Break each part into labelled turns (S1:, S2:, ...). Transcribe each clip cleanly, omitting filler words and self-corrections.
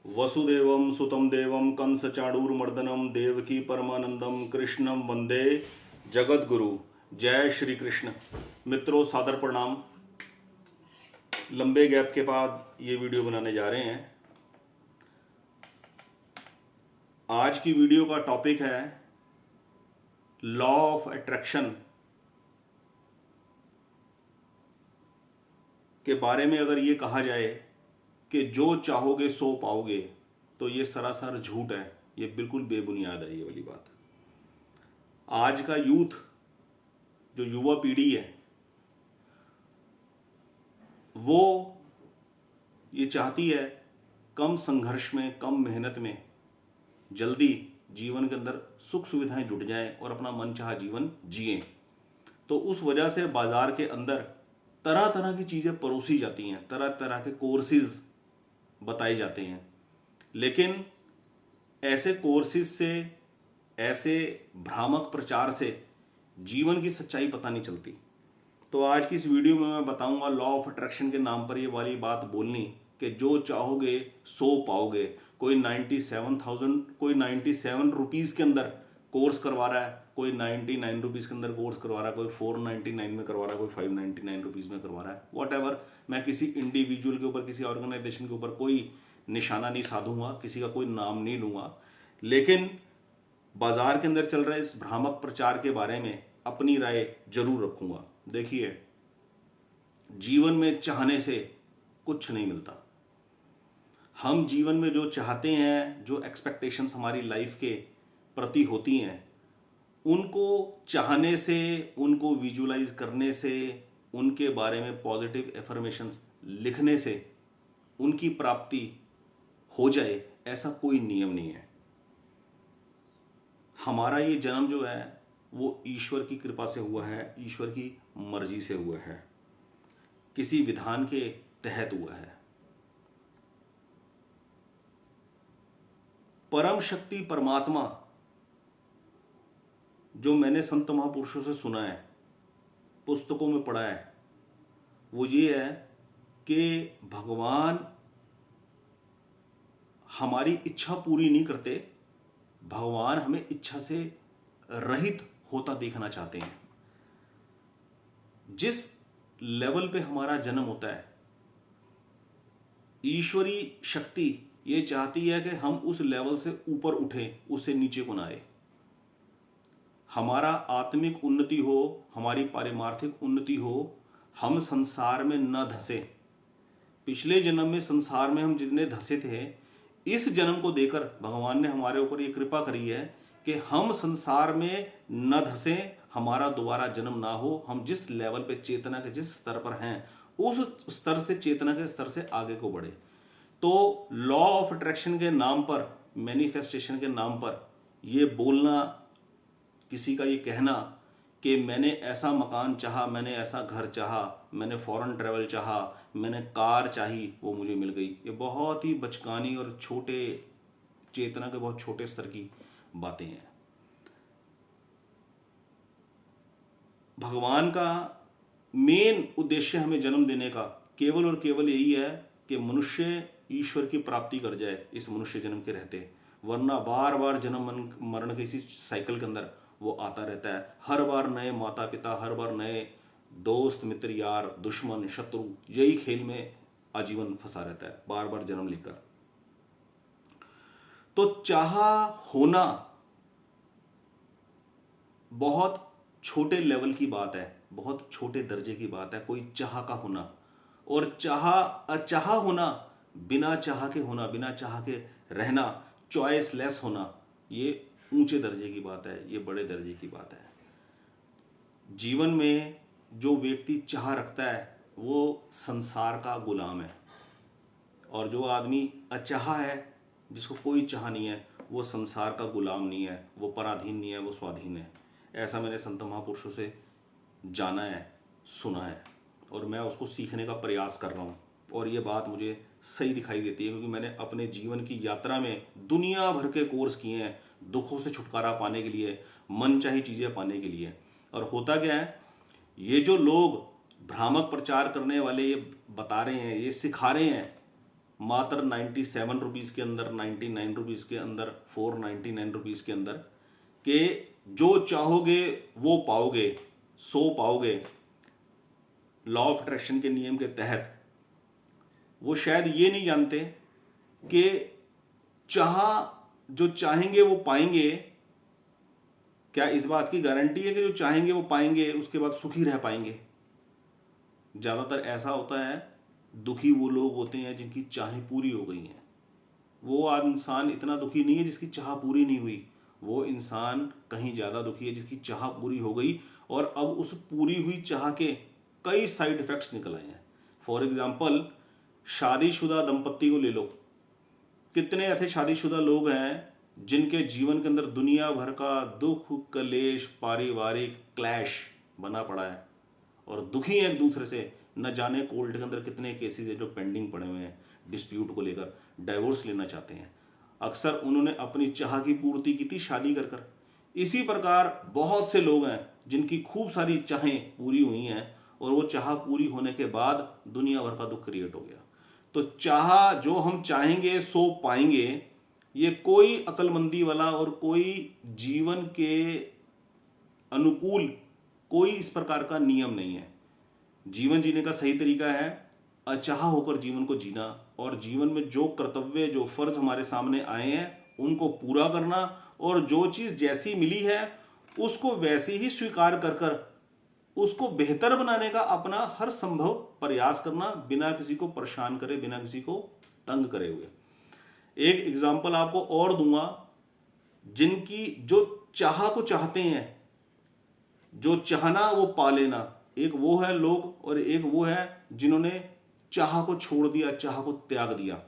S1: वसुदेवं सुतं देवं कंस चाणूरमर्दनम देवकी परमानंदम कृष्णम वंदे जगद्गुरु। जय श्री कृष्ण। मित्रों, सादर प्रणाम। लंबे गैप के बाद ये वीडियो बनाने जा रहे हैं। आज की वीडियो का टॉपिक है लॉ ऑफ अट्रैक्शन के बारे में। अगर ये कहा जाए कि जो चाहोगे सो पाओगे, तो ये सरासर झूठ है। ये बिल्कुल बेबुनियाद है ये वाली बात। आज का यूथ, जो युवा पीढ़ी है, वो ये चाहती है कम संघर्ष में, कम मेहनत में जल्दी जीवन के अंदर सुख सुविधाएं जुट जाएं और अपना मनचाहा जीवन जिएं। तो उस वजह से बाजार के अंदर तरह तरह की चीज़ें परोसी जाती हैं, तरह तरह के कोर्सेज बताए जाते हैं। लेकिन ऐसे कोर्सेज से, ऐसे भ्रामक प्रचार से जीवन की सच्चाई पता नहीं चलती। तो आज की इस वीडियो में मैं बताऊंगा लॉ ऑफ अट्रैक्शन के नाम पर ये वाली बात बोलनी कि जो चाहोगे सो पाओगे। कोई 97,000, कोई 97 रुपीज़ के अंदर कोर्स करवा रहा है, कोई 99 रुपीज़ के अंदर कोर्स करवा रहा है, कोई 499 में करवा रहा है, कोई 599 रुपीज़ में करवा रहा है। वॉट एवर, मैं किसी इंडिविजुअल के ऊपर, किसी ऑर्गेनाइजेशन के ऊपर कोई निशाना नहीं साधूंगा, किसी का कोई नाम नहीं लूँगा। लेकिन बाजार के अंदर चल रहे इस भ्रामक प्रचार के बारे में अपनी राय जरूर रखूंगा। देखिए, जीवन में चाहने से कुछ नहीं मिलता। हम जीवन में जो चाहते हैं, जो एक्सपेक्टेशंस हमारी लाइफ के प्रति होती हैं, उनको चाहने से, उनको विजुलाइज करने से, उनके बारे में पॉजिटिव एफर्मेशंस लिखने से उनकी प्राप्ति हो जाए, ऐसा कोई नियम नहीं है। हमारा ये जन्म जो है वो ईश्वर की कृपा से हुआ है, ईश्वर की मर्जी से हुआ है, किसी विधान के तहत हुआ है। परम शक्ति परमात्मा, जो मैंने संत महापुरुषों से सुना है, पुस्तकों में पढ़ा है, वो ये है कि भगवान हमारी इच्छा पूरी नहीं करते, भगवान हमें इच्छा से रहित होता देखना चाहते हैं। जिस लेवल पे हमारा जन्म होता है, ईश्वरी शक्ति ये चाहती है कि हम उस लेवल से ऊपर उठें, उससे नीचे को ना आए। हमारा आत्मिक उन्नति हो, हमारी पारिमार्थिक उन्नति हो, हम संसार में न धंसे। पिछले जन्म में संसार में हम जितने धंसे थे, इस जन्म को देकर भगवान ने हमारे ऊपर ये कृपा करी है कि हम संसार में न धंसे, हमारा दोबारा जन्म ना हो। हम जिस लेवल पे, चेतना के जिस स्तर पर हैं, उस स्तर से, चेतना के स्तर से आगे को बढ़े। तो लॉ ऑफ अट्रैक्शन के नाम पर, मैनिफेस्टेशन के नाम पर ये बोलना, किसी का ये कहना कि मैंने ऐसा मकान चाहा, मैंने ऐसा घर चाहा, मैंने फॉरेन ट्रैवल चाहा, मैंने कार चाही, वो मुझे मिल गई, ये बहुत ही बचकानी और छोटे, चेतना के बहुत छोटे स्तर की बातें हैं। भगवान का मेन उद्देश्य हमें जन्म देने का केवल और केवल यही है कि मनुष्य ईश्वर की प्राप्ति कर जाए इस मनुष्य जन्म के रहते। वरना बार बार जन्म मरण के इसी साइकिल के अंदर वो आता रहता है। हर बार नए माता पिता, हर बार नए दोस्त मित्र यार, दुश्मन शत्रु, यही खेल में आजीवन फंसा रहता है, बार बार जन्म लेकर। तो चाहा होना बहुत छोटे लेवल की बात है, बहुत छोटे दर्जे की बात है, कोई चाह का होना। और चाह, अचाह होना, बिना चाह के होना, बिना चाह के रहना, चॉइस लेस होना, ये ऊंचे दर्जे की बात है, ये बड़े दर्जे की बात है। जीवन में जो व्यक्ति चाह रखता है वो संसार का गुलाम है, और जो आदमी अचाह है, जिसको कोई चाह नहीं है, वो संसार का गुलाम नहीं है, वो पराधीन नहीं है, वो स्वाधीन है। ऐसा मैंने संत महापुरुषों से जाना है, सुना है, और मैं उसको सीखने का प्रयास कर रहा हूँ। और ये बात मुझे सही दिखाई देती है, क्योंकि मैंने अपने जीवन की यात्रा में दुनिया भर के कोर्स किए हैं, दुखों से छुटकारा पाने के लिए, मनचाही चीज़ें पाने के लिए। और होता क्या है, ये जो लोग भ्रामक प्रचार करने वाले ये बता रहे हैं, ये सिखा रहे हैं मात्र 97 रुपीज़ के अंदर, 99 रुपीज़ के अंदर, 499 रुपीज़ के अंदर, कि जो चाहोगे वो पाओगे, सो पाओगे लॉ ऑफ अट्रैक्शन के नियम के तहत। वो शायद ये नहीं जानते कि जो चाहेंगे वो पाएंगे। क्या इस बात की गारंटी है कि जो चाहेंगे वो पाएंगे उसके बाद सुखी रह पाएंगे? ज़्यादातर ऐसा होता है, दुखी वो लोग होते हैं जिनकी चाहें पूरी हो गई हैं। वो इंसान इतना दुखी नहीं है जिसकी चाह पूरी नहीं हुई, वो इंसान कहीं ज़्यादा दुखी है जिसकी चाह पूरी हो गई और अब उस पूरी हुई चाह के कई साइड इफ़ेक्ट्स निकल आए हैं। फॉर एग्जाम्पल, शादीशुदा दंपत्ति को ले लो। कितने ऐसे शादीशुदा लोग हैं जिनके जीवन के अंदर दुनिया भर का दुख, कलेश, पारिवारिक क्लैश बना पड़ा है और दुखी हैं एक दूसरे से। न जाने कोर्ट के अंदर कितने केसेस है जो पेंडिंग पड़े हुए हैं, डिस्प्यूट को लेकर, डाइवोर्स लेना चाहते हैं। अक्सर उन्होंने अपनी चाह की पूर्ति की थी शादी कर कर। इसी प्रकार बहुत से लोग हैं जिनकी खूब सारी चाहें पूरी हुई हैं और वो चाह पूरी होने के बाद दुनिया भर का दुख क्रिएट हो गया। तो चाह, जो हम चाहेंगे सो पाएंगे, ये कोई अक्लमंदी वाला और कोई जीवन के अनुकूल कोई इस प्रकार का नियम नहीं है। जीवन जीने का सही तरीका है अचाह होकर जीवन को जीना और जीवन में जो कर्तव्य, जो फर्ज हमारे सामने आए हैं उनको पूरा करना और जो चीज़ जैसी मिली है उसको वैसे ही स्वीकार कर कर उसको बेहतर बनाने का अपना हर संभव प्रयास करना, बिना किसी को परेशान करे, बिना किसी को तंग करे हुए। एक एग्जाम्पल आपको और दूंगा, जिनकी जो चाह को चाहते हैं, जो चाहना वो पा लेना, एक वो है लोग और एक वो है जिन्होंने चाह को छोड़ दिया, चाह को त्याग दिया।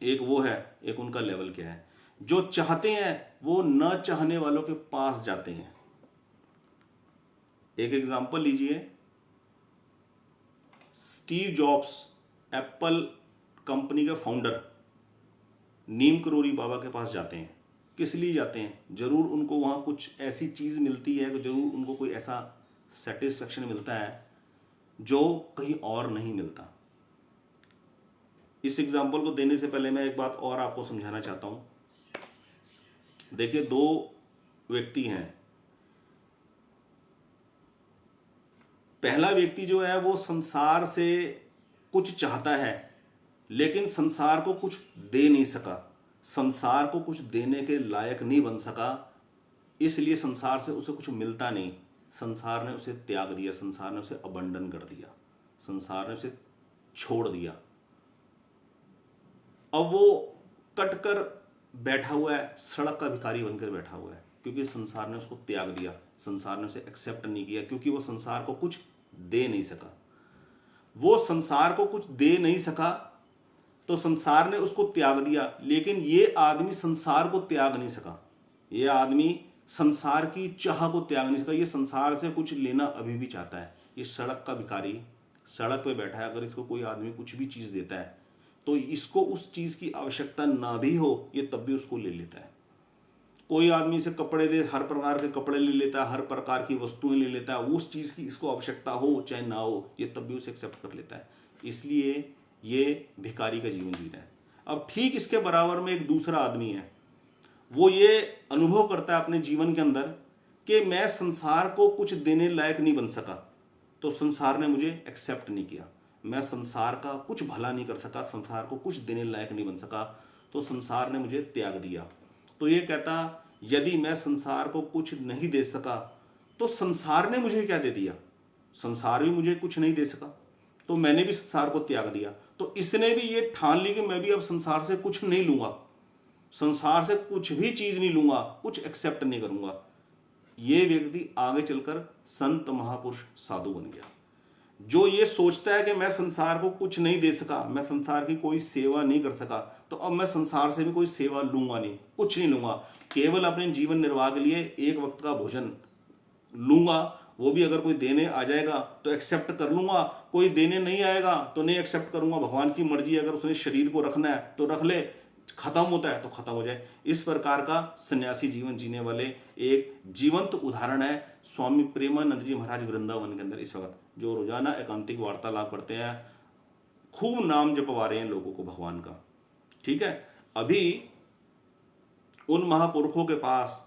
S1: एक वो है, एक उनका लेवल क्या है। जो चाहते हैं वो न चाहने वालों के पास जाते हैं। एक एग्जांपल लीजिए, स्टीव जॉब्स एप्पल कंपनी के फाउंडर नीम करोरी बाबा के पास जाते हैं। किस लिए जाते हैं? जरूर उनको वहाँ कुछ ऐसी चीज़ मिलती है, जरूर उनको कोई ऐसा सेटिस्फेक्शन मिलता है जो कहीं और नहीं मिलता। इस एग्जाम्पल को देने से पहले मैं एक बात और आपको समझाना चाहता हूँ। देखिए, दो व्यक्ति हैं। पहला व्यक्ति जो है वो संसार से कुछ चाहता है लेकिन संसार को कुछ दे नहीं सका, संसार को कुछ देने के लायक नहीं बन सका, इसलिए संसार से उसे कुछ मिलता नहीं। संसार ने उसे त्याग दिया, संसार ने उसे अबंडन कर दिया, संसार ने उसे छोड़ दिया। अब वो कटकर बैठा हुआ है, सड़क का भिखारी बनकर बैठा हुआ है, क्योंकि संसार ने उसको त्याग दिया, संसार ने उसे एक्सेप्ट नहीं किया, क्योंकि वो संसार को कुछ दे नहीं सका। वो संसार को कुछ दे नहीं सका तो संसार ने उसको त्याग दिया, लेकिन ये आदमी संसार को त्याग नहीं सका। ये आदमी संसार की चाह को त्याग नहीं सका। ये संसार से कुछ लेना अभी भी चाहता है। ये सड़क का भिखारी सड़क पे बैठा है, अगर इसको कोई आदमी कुछ भी चीज़ देता है तो इसको उस चीज़ की आवश्यकता ना भी हो, ये तब भी उसको ले लेता है। कोई आदमी इसे कपड़े दे, हर प्रकार के कपड़े ले लेता है, हर प्रकार की वस्तुएं ले लेता है, उस चीज़ की इसको आवश्यकता हो चाहे ना हो, ये तब भी उसे एक्सेप्ट कर लेता है। इसलिए ये भिखारी का जीवन जी रहा है। अब ठीक इसके बराबर में एक दूसरा आदमी है, वो ये अनुभव करता है अपने जीवन के अंदर कि मैं संसार को कुछ देने लायक नहीं बन सका, तो संसार ने मुझे एक्सेप्ट नहीं किया। मैं संसार का कुछ भला नहीं कर सका, संसार को कुछ देने लायक नहीं बन सका, तो संसार ने मुझे त्याग दिया। तो ये कहता, यदि मैं संसार को कुछ नहीं दे सका तो संसार ने मुझे क्या दे दिया? संसार भी मुझे कुछ नहीं दे सका तो मैंने भी संसार को त्याग दिया। तो इसने भी ये ठान ली कि मैं भी अब संसार से कुछ नहीं लूंगा, संसार से कुछ भी चीज नहीं लूंगा, कुछ एक्सेप्ट नहीं करूंगा। ये व्यक्ति आगे चलकर संत, महापुरुष, साधु बन गया। जो ये सोचता है कि मैं संसार को कुछ नहीं दे सका, मैं संसार की कोई सेवा नहीं कर सका, तो अब मैं संसार से भी कोई सेवा लूंगा नहीं, कुछ नहीं लूंगा, केवल अपने जीवन निर्वाह के लिए एक वक्त का भोजन लूंगा, वो भी अगर कोई देने आ जाएगा तो एक्सेप्ट कर लूंगा, कोई देने नहीं आएगा तो नहीं एक्सेप्ट करूंगा। भगवान की मर्जी, अगर उसने शरीर को रखना है तो रख ले, खत्म होता है तो खत्म हो जाए। इस प्रकार का सन्यासी जीवन जीने वाले एक जीवंत उदाहरण है स्वामी प्रेमानंद जी महाराज वृंदावन के अंदर इस वक्त, जो रोजाना एकांतिक वार्तालाप करते हैं, खूब नाम जपवा रहे हैं लोगों को भगवान का। ठीक है, अभी उन महापुरुषों के पास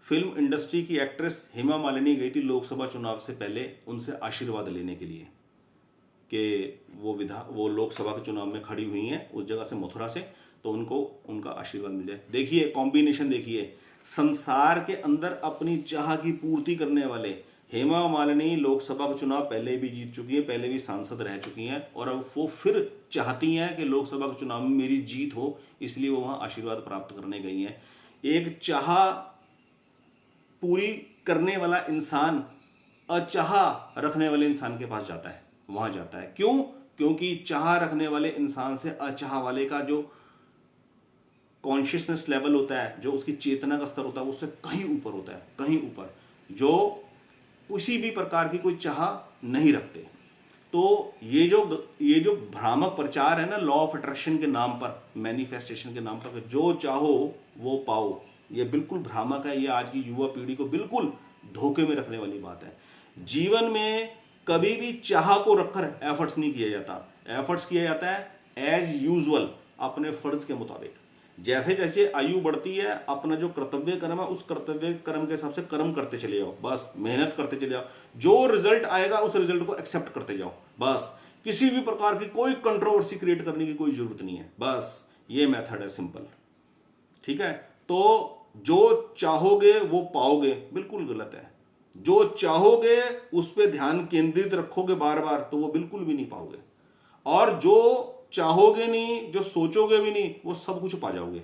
S1: फिल्म इंडस्ट्री की एक्ट्रेस हेमा मालिनी गई थी लोकसभा चुनाव से पहले उनसे आशीर्वाद लेने के लिए कि वो लोकसभा के चुनाव में खड़ी हुई हैं उस जगह से, मथुरा से, तो उनको उनका आशीर्वाद मिल जाए। देखिए कॉम्बिनेशन, देखिए संसार के अंदर अपनी चाह की पूर्ति करने वाले हेमा मालिनी लोकसभा का चुनाव पहले भी जीत चुकी है, पहले भी सांसद रह चुकी हैं, और अब वो फिर चाहती हैं कि लोकसभा के चुनाव में मेरी जीत हो, इसलिए वो वहां आशीर्वाद प्राप्त करने गई हैं। एक चाह पूरी करने वाला इंसान अचाह रखने वाले इंसान के पास जाता है, वहां जाता है। क्यों? क्योंकि चाह रखने वाले इंसान से अचाह वाले का जो कॉन्शियसनेस लेवल होता है, जो उसकी चेतना का स्तर होता है, उससे कहीं ऊपर होता है, कहीं ऊपर, जो किसी भी प्रकार की कोई चाह नहीं रखते। तो ये जो भ्रामक प्रचार है ना, लॉ ऑफ अट्रैक्शन के नाम पर, मैनिफेस्टेशन के नाम पर, जो चाहो वो पाओ, ये बिल्कुल भ्रामक है। ये आज की युवा पीढ़ी को बिल्कुल धोखे में रखने वाली बात है। जीवन में कभी भी चाह को रखकर एफर्ट्स नहीं किया जाता, एफर्ट्स किया जाता है एज यूजुअल, अपने फर्ज के मुताबिक। जैसे जैसे आयु बढ़ती है, अपना जो कर्तव्य कर्म है उस कर्तव्य कर्म के हिसाब से कर्म करते चले जाओ, बस मेहनत करते चले जाओ, जो रिजल्ट आएगा उस रिजल्ट को एक्सेप्ट करते जाओ, बस। किसी भी प्रकार की कोई कंट्रोवर्सी क्रिएट करने की कोई जरूरत नहीं है, बस ये मेथड है, सिंपल। ठीक है, तो जो चाहोगे वो पाओगे, बिल्कुल गलत है। जो चाहोगे उस पर ध्यान केंद्रित रखोगे बार बार, तो वो बिल्कुल भी नहीं पाओगे। और जो चाहोगे नहीं, जो सोचोगे भी नहीं, वो सब कुछ पा जाओगे।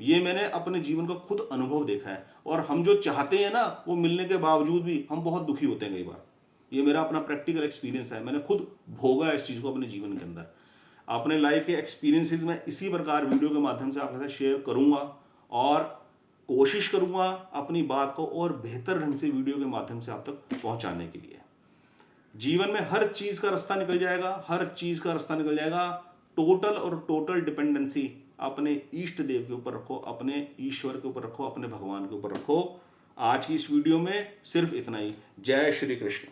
S1: ये मैंने अपने जीवन का खुद अनुभव देखा है। और हम जो चाहते हैं ना, वो मिलने के बावजूद भी हम बहुत दुखी होते हैं कई बार। ये मेरा अपना प्रैक्टिकल एक्सपीरियंस है, मैंने खुद भोगा है इस चीज को अपने जीवन के अंदर। अपने लाइफ के एक्सपीरियंसेस में इसी प्रकार वीडियो के माध्यम से आपके साथ शेयर करूंगा, और कोशिश करूंगा अपनी बात को और बेहतर ढंग से वीडियो के माध्यम से आप तक पहुंचाने के लिए। जीवन में हर चीज का रास्ता निकल जाएगा, हर चीज का रास्ता निकल जाएगा। टोटल डिपेंडेंसी अपने इष्ट देव के ऊपर रखो, अपने ईश्वर के ऊपर रखो, अपने भगवान के ऊपर रखो। आज की इस वीडियो में सिर्फ इतना ही। जय श्री कृष्ण।